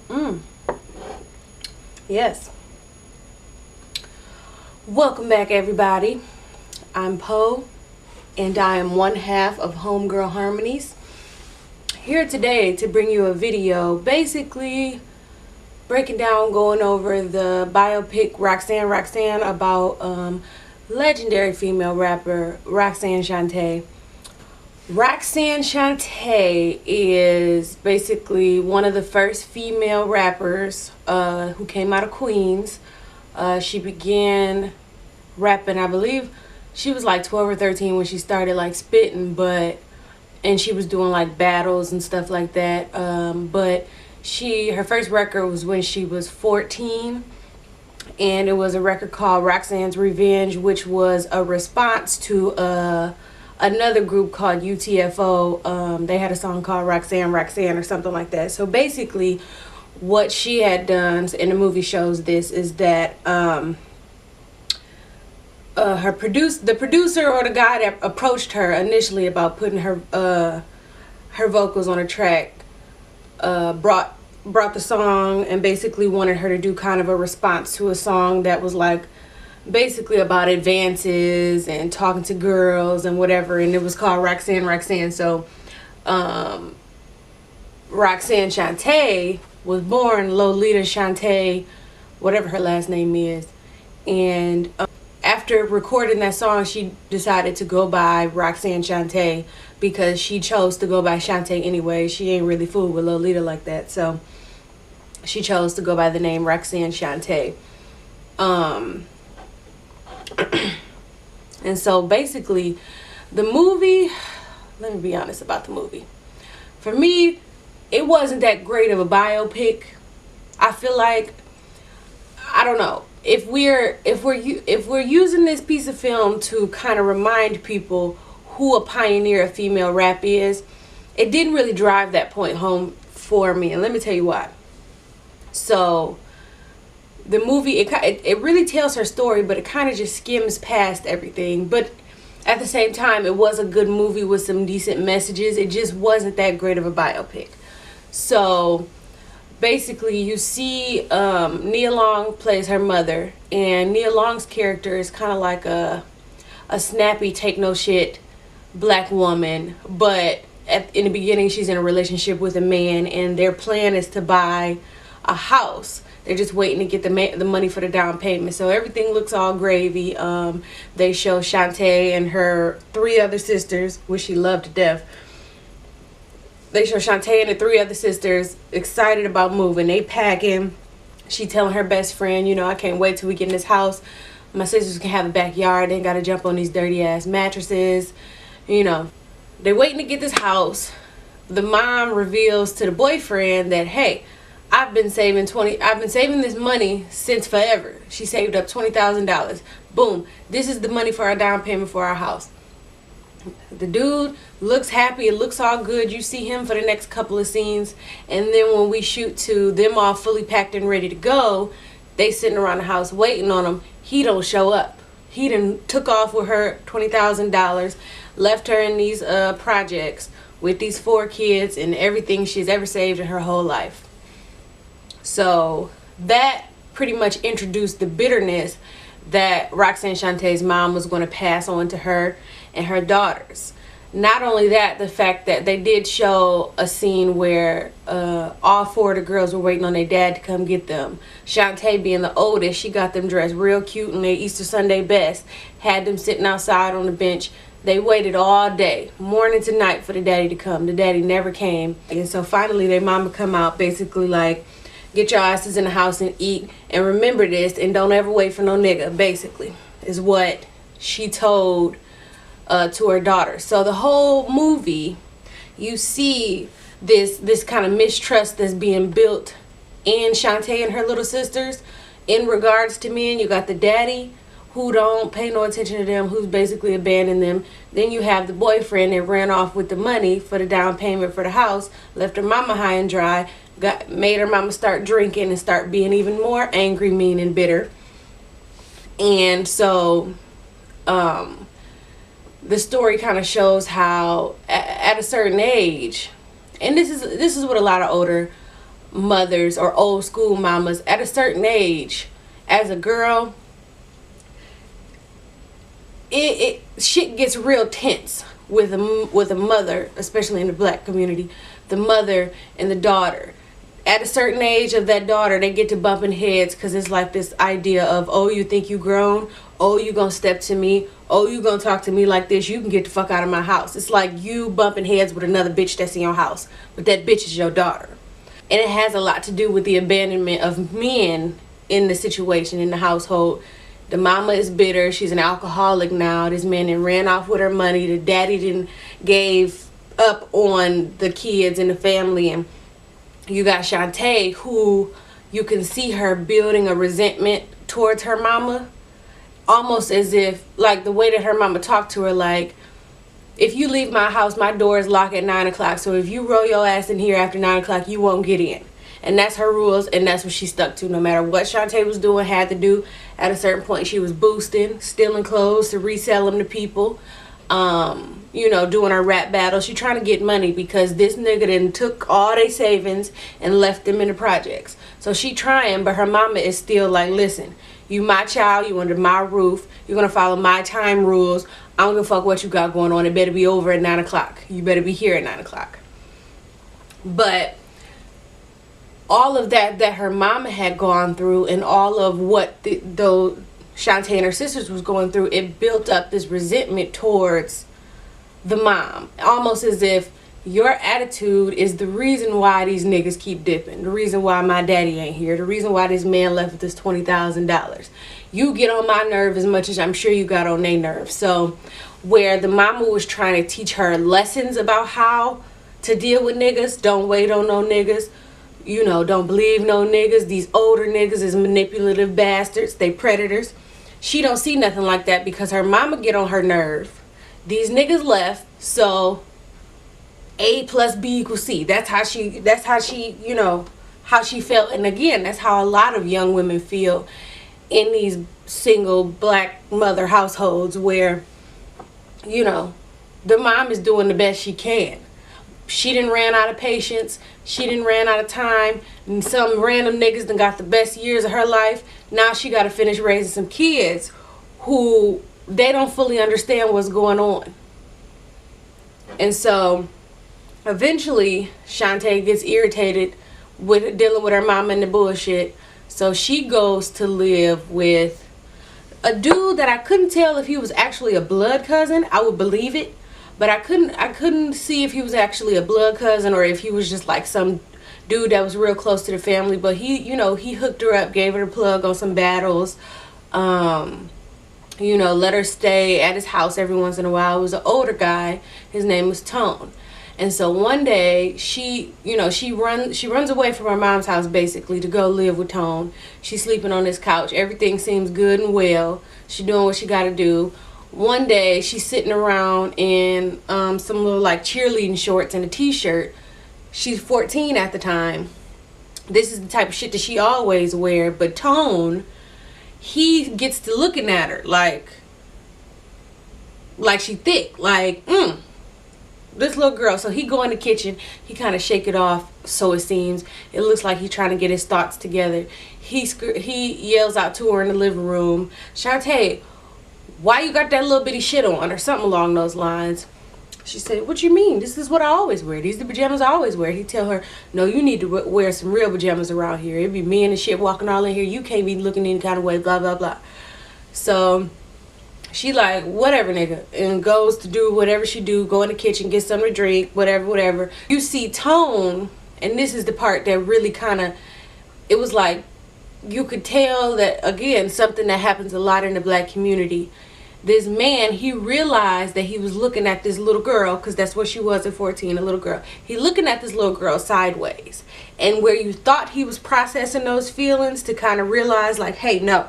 Mm. Yes. Welcome back, everybody. I'm Poe, and I am one half of Homegirl Harmonies. Here today to bring you a video, basically breaking down, going over the biopic Roxanne about legendary female rapper Roxanne Shante. Roxanne Shante is basically one of the first female rappers who came out of Queens. She began rapping, I believe she was like 12 or 13 when she started like spitting, and she was doing like battles and stuff like that. But her first record was when she was 14, and it was a record called Roxanne's Revenge, which was a response to another group called UTFO. They had a song called Roxanne or something like that. So basically what she had done, and the movie shows this, is that the producer or the guy that approached her initially about putting her vocals on a track brought the song and basically wanted her to do kind of a response to a song that was like basically about advances and talking to girls and whatever, and it was called Roxanne. So Roxanne Shante was born Lolita Shante, whatever her last name is, and after recording that song, she decided to go by Roxanne Shante because she chose to go by Shante anyway. She ain't really fooled with Lolita like that, so she chose to go by the name Roxanne Shante. And so basically the movie, let me be honest about the movie. For me, it wasn't that great of a biopic. I feel like, I don't know, if we're using this piece of film to kind of remind people who a pioneer of female rap is, it didn't really drive that point home for me, and let me tell you why. So the movie, it really tells her story, but it kind of just skims past everything. But at the same time, it was a good movie with some decent messages. It just wasn't that great of a biopic. So basically, you see Nia Long plays her mother, and Nia Long's character is kind of like a snappy, take no shit black woman, but in the beginning she's in a relationship with a man, and their plan is to buy a house. They're just waiting to get the money for the down payment. So everything looks all gravy. They show Shante and her three other sisters, which she loved to death. They show Shante and the three other sisters excited about moving. They packing. She telling her best friend, I can't wait till we get in this house. My sisters can have a backyard. They ain't got to jump on these dirty ass mattresses. They waiting to get this house. The mom reveals to the boyfriend that, hey, I've been saving this money since forever. She saved up $20,000. Boom. This is the money for our down payment for our house. The dude looks happy. It looks all good. You see him for the next couple of scenes. And then when we shoot to them all fully packed and ready to go, they sitting around the house waiting on him. He don't show up. He done took off with her $20,000, left her in these projects with these 4 kids and everything she's ever saved in her whole life. So that pretty much introduced the bitterness that Roxanne Shante's mom was going to pass on to her and her daughters. Not only that, the fact that they did show a scene where all 4 of the girls were waiting on their dad to come get them. Shante being the oldest, she got them dressed real cute in their Easter Sunday best, had them sitting outside on the bench. They waited all day, morning to night, for the daddy to come. The daddy never came. And so finally their mama come out basically like, get your asses in the house and eat, and remember this, and don't ever wait for no nigga, basically, is what she told to her daughter. So the whole movie, you see this kind of mistrust that's being built in Shante and her little sisters in regards to men. You got the daddy who don't pay no attention to them, who's basically abandoned them. Then you have the boyfriend that ran off with the money for the down payment for the house, left her mama high and dry, made her mama start drinking and start being even more angry, mean, and bitter. And so the story kind of shows how at a certain age, and this is what a lot of older mothers or old school mamas, at a certain age, as a girl, it shit gets real tense with a mother, especially in the black community, the mother and the daughter. At a certain age of that daughter, they get to bumping heads because it's like this idea of, oh, you think you grown? Oh, you gonna step to me? Oh, you gonna talk to me like this? You can get the fuck out of my house. It's like you bumping heads with another bitch that's in your house, but that bitch is your daughter. And it has a lot to do with the abandonment of men in the situation, in the household. The mama is bitter. She's an alcoholic now. This man then ran off with her money. The daddy then gave up on the kids and the family. And you got Shante, who you can see her building a resentment towards her mama. Almost as if, like, the way that her mama talked to her, like, if you leave my house, my door is locked at 9 o'clock. So if you roll your ass in here after 9 o'clock, you won't get in. And that's her rules, and that's what she stuck to. No matter what Shante was doing, had to do, at a certain point she was boosting, stealing clothes to resell them to people. You know, doing her rap battle. She trying to get money because this nigga then took all their savings and left them in the projects. So she trying, but her mama is still like, listen, you my child, you under my roof, you're gonna follow my time rules. I don't give a fuck what you got going on. It better be over at 9 o'clock. You better be here at 9 o'clock. But all of that her mama had gone through, and all of what though Shante and her sisters was going through, it built up this resentment towards the mom. Almost as if your attitude is the reason why these niggas keep dipping. The reason why my daddy ain't here. The reason why this man left with this $20,000. You get on my nerve as much as I'm sure you got on their nerve. So where the mama was trying to teach her lessons about how to deal with niggas. Don't wait on no niggas. You know, don't believe no niggas. These older niggas is manipulative bastards. They predators. She don't see nothing like that because her mama get on her nerve. These niggas left, so A plus B equals C. That's how she, you know, how she felt. And again, that's how a lot of young women feel in these single black mother households where, you know, the mom is doing the best she can. She done ran out of patience. She done ran out of time. And some random niggas done got the best years of her life. Now she got to finish raising some kids who they don't fully understand what's going on. And so eventually Shante gets irritated with dealing with her mama and the bullshit. So she goes to live with a dude that I couldn't tell if he was actually a blood cousin. I would believe it. But I couldn't see if he was actually a blood cousin or if he was just like some dude that was real close to the family. But he, you know, he hooked her up, gave her the plug on some battles. You know, let her stay at his house every once in a while. It was an older guy. His name was Tone. And so one day she runs away from her mom's house basically to go live with Tone. She's sleeping on this couch. Everything seems good and well. She's doing what she got to do. One day she's sitting around in some little like cheerleading shorts and a t-shirt. She's 14 at the time. This is the type of shit that she always wear. But Tone, he gets to looking at her like she thick, like this little girl. So he go in the kitchen, he kind of shake it off, so it seems. It looks like he's trying to get his thoughts together. He yells out to her in the living room, Shante, why you got that little bitty shit on, or something along those lines. She said, what you mean? This is what I always wear. These are the pajamas I always wear. He tell her, no, you need to wear some real pajamas around here. It be men and shit walking all in here. You can't be looking any kind of way, blah, blah, blah. So she like, whatever, nigga, and goes to do whatever she do, go in the kitchen, get something to drink, whatever. You see Tone, and this is the part that really kind of, it was like, you could tell that, again, something that happens a lot in the black community. This man, he realized that he was looking at this little girl, because that's what she was at 14, a little girl. He looking at this little girl sideways. And where you thought he was processing those feelings to kind of realize like, hey, no,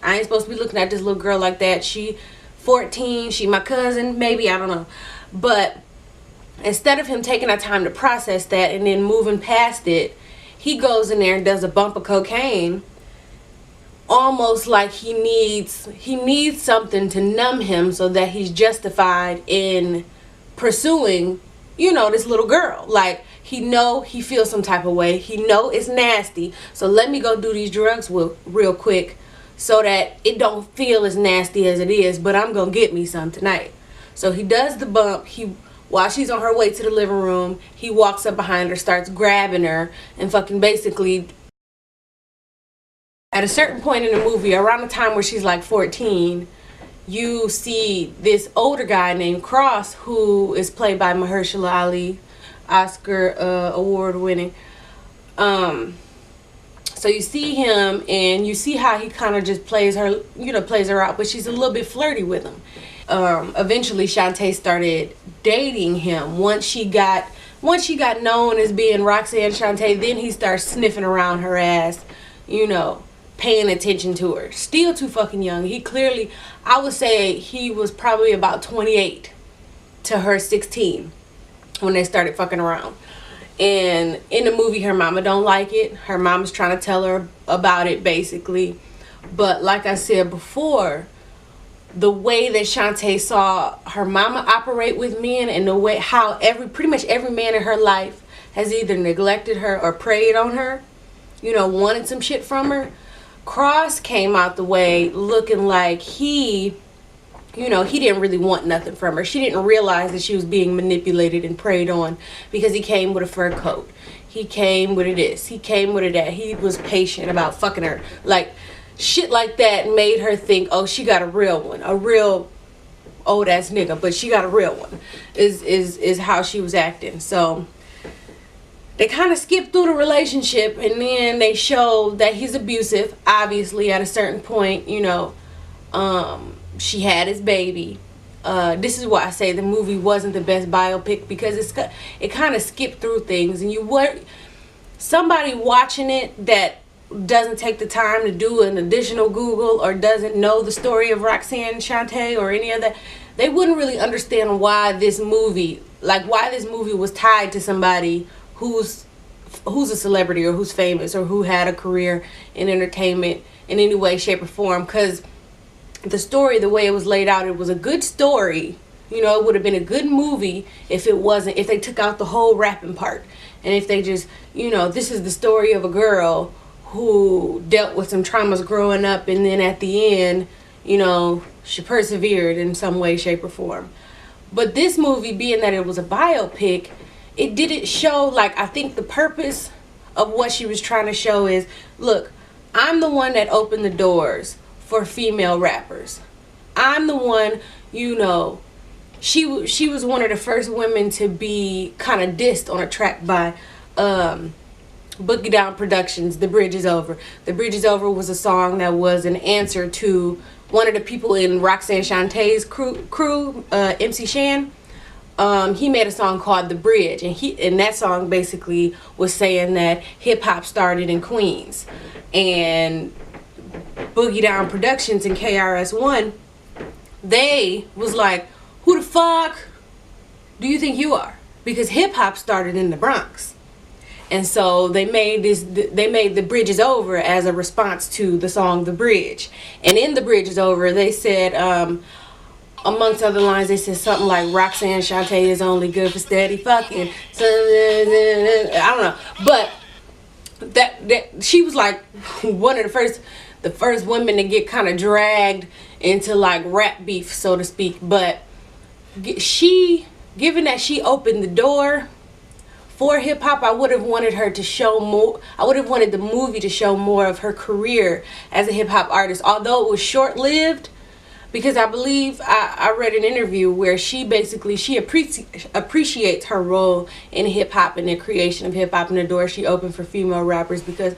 I ain't supposed to be looking at this little girl like that. She 14, she my cousin, maybe, I don't know. But instead of him taking that time to process that and then moving past it, he goes in there and does a bump of cocaine, almost like he needs something to numb him so that he's justified in pursuing, you know, this little girl. Like, he feels some type of way. He know it's nasty. So let me go do these drugs real quick so that it don't feel as nasty as it is, but I'm going to get me some tonight. So he does the bump. While she's on her way to the living room, he walks up behind her, starts grabbing her, and fucking basically, at a certain point in the movie, around the time where she's like 14, you see this older guy named Cross, who is played by Mahershala Ali, Oscar award winning. So you see him, and you see how he kind of just plays her out, but she's a little bit flirty with him. Eventually Shante started dating him. Once she got known as being Roxanne Shante, then he starts sniffing around her ass, paying attention to her. Still too fucking young. He clearly, I would say he was probably about 28 to her 16 when they started fucking around. And in the movie, her mama don't like it. Her mama's trying to tell her about it, basically. But like I said before, the way that Shante saw her mama operate with men, and the way how pretty much every man in her life has either neglected her or preyed on her, wanted some shit from her. Cross came out the way looking like he didn't really want nothing from her. She didn't realize that she was being manipulated and preyed on, because he came with a fur coat. He came with a this. He came with a that. He was patient about fucking her. Like, shit like that made her think, oh, she got a real one. A real old ass nigga, but she got a real one. Is how she was acting. So they kind of skipped through the relationship, and then they showed that he's abusive. Obviously, at a certain point, she had his baby. This is why I say the movie wasn't the best biopic, because it kind of skipped through things, and somebody watching it that doesn't take the time to do an additional Google or doesn't know the story of Roxanne Shante or any of that, they wouldn't really understand why this movie was tied to somebody who's a celebrity or who's famous or who had a career in entertainment in any way, shape, or form. Because the story, the way it was laid out, it was a good story. It would have been a good movie if they took out the whole rapping part, and if they just, this is the story of a girl who dealt with some traumas growing up, and then at the end, she persevered in some way, shape, or form. But this movie, being that it was a biopic, it didn't show, I think the purpose of what she was trying to show is, look, I'm the one that opened the doors for female rappers. I'm the one, she was one of the first women to be kind of dissed on a track by Boogie Down Productions, The Bridge Is Over. The Bridge Is Over was a song that was an answer to one of the people in Roxanne Shantae's crew, MC Shan. He made a song called The Bridge, and that song basically was saying that hip-hop started in Queens. And Boogie Down Productions and KRS-One, they was like, who the fuck do you think you are? Because hip-hop started in the Bronx. And so they made The Bridge Is Over as a response to the song The Bridge. And in The Bridge Is Over, they said, amongst other lines, they said something like, Roxanne Shante is only good for steady fucking. So, I don't know. But that she was like one of the first women to get kind of dragged into rap beef, so to speak. But given that she opened the door for hip hop, I would have wanted her to show more. I would have wanted the movie to show more of her career as a hip hop artist, although it was short lived. Because I believe I read an interview where she appreciates her role in hip hop and the creation of hip hop and the door she opened for female rappers, because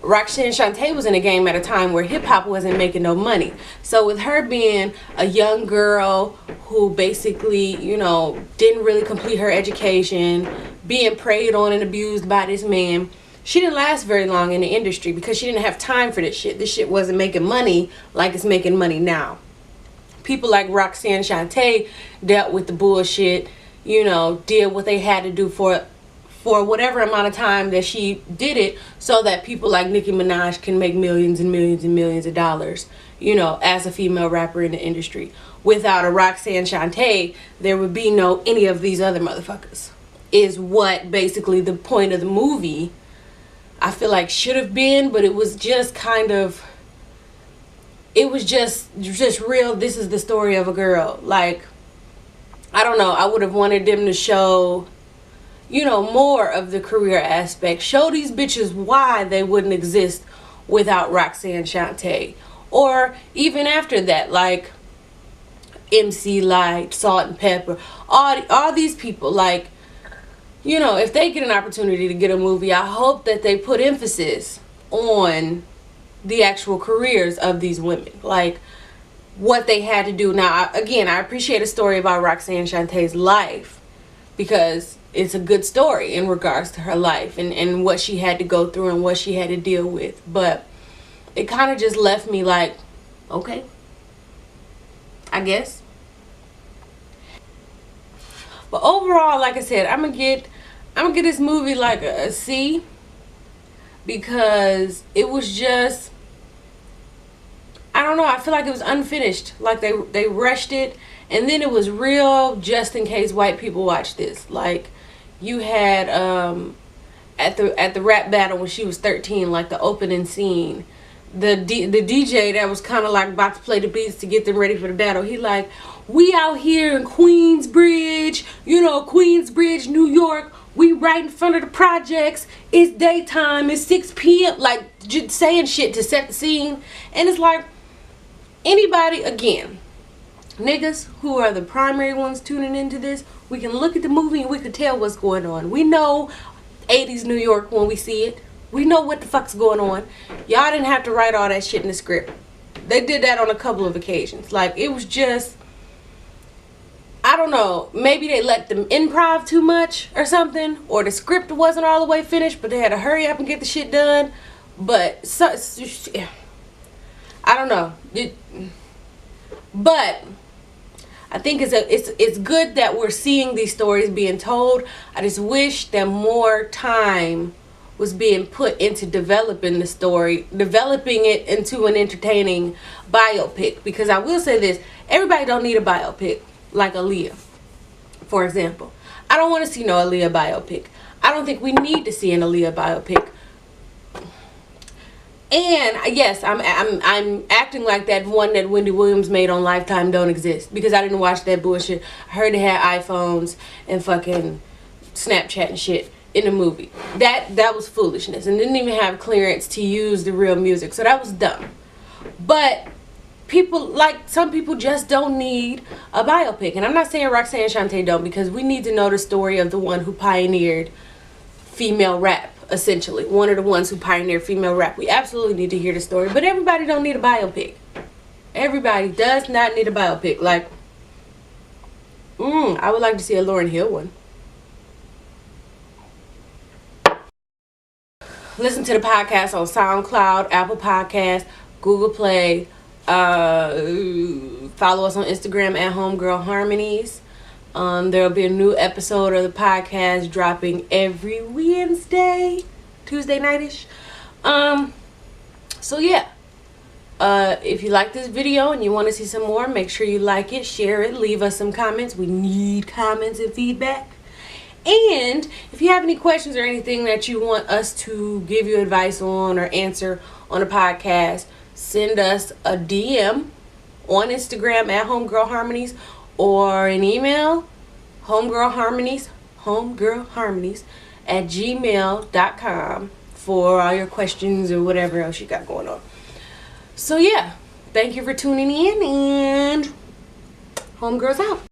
Roxanne Shante was in a game at a time where hip hop wasn't making no money. So with her being a young girl who basically, didn't really complete her education, being preyed on and abused by this man, she didn't last very long in the industry because she didn't have time for this shit. This shit wasn't making money like it's making money now. People like Roxanne Shante dealt with the bullshit, did what they had to do for whatever amount of time that she did it, so that people like Nicki Minaj can make millions and millions and millions of dollars, as a female rapper in the industry. Without a Roxanne Shante, there would be no any of these other motherfuckers. is what basically the point of the movie, I feel like, should have been. But it was just kind of, it was just real. This is the story of a girl. Like, I don't know, I would have wanted them to show, you know, more of the career aspect. Show these bitches why they wouldn't exist without Roxanne Shante. Or even after that, like MC Light, Salt and Pepper, all these people. Like, you know, if they get an opportunity to get a movie, I hope that they put emphasis on the actual careers of these women, like what they had to do. Now, again, I appreciate a story about Roxanne Shante's life, because it's a good story in regards to her life and what she had to go through and what she had to deal with. But it kind of just left me like, okay, I guess. But overall, like I said, I'm gonna get this movie like a C, because it was just, I don't know, I feel like it was unfinished. Like they rushed it, and then it was real just in case white people watch this. Like, you had at the rap battle when she was 13, like the opening scene, the DJ that was kind of like about to play the beats to get them ready for the battle, he like, we out here in Queensbridge, you know, Queensbridge, New York, we right in front of the projects, it's daytime, it's 6 p.m. Like, just saying shit to set the scene. And it's like, anybody, again, niggas who are the primary ones tuning into this, we can look at the movie and we can tell what's going on. We know 80s New York when we see it. We know what the fuck's going on. Y'all didn't have to write all that shit in the script. They did that on a couple of occasions. Like, it was just, I don't know, maybe they let them improv too much or something, or the script wasn't all the way finished, but they had to hurry up and get the shit done. But I don't know. But I think it's good that we're seeing these stories being told. I just wish that more time was being put into developing the story, developing it into an entertaining biopic. Because I will say this, everybody don't need a biopic like Aaliyah, for example. I don't want to see no Aaliyah biopic. I don't think we need to see an Aaliyah biopic. And yes, I'm acting like that one that Wendy Williams made on Lifetime don't exist, because I didn't watch that bullshit. I heard they had iPhones and fucking Snapchat and shit in the movie. That was foolishness, and didn't even have clearance to use the real music, so that was dumb. But people, like, some people just don't need a biopic. And I'm not saying Roxanne Shante don't, because we need to know the story of the one who pioneered female rap, essentially. One of the ones who pioneered female rap. We absolutely need to hear the story. But everybody don't need a biopic. Everybody does not need a biopic. Like, I would like to see a Lauryn Hill one. Listen to the podcast on SoundCloud, Apple Podcasts, Google Play. Follow us on Instagram at Homegirl Harmonies. There'll be a new episode of the podcast dropping every Wednesday, Tuesday nightish. So yeah, if you like this video and you want to see some more, make sure you like it, share it, leave us some comments. We need comments and feedback. And if you have any questions or anything that you want us to give you advice on or answer on the podcast, send us a DM on Instagram at Homegirl Harmonies, or an email, homegirlharmonies at gmail.com for all your questions or whatever else you got going on. So yeah, thank you for tuning in, and Homegirls out.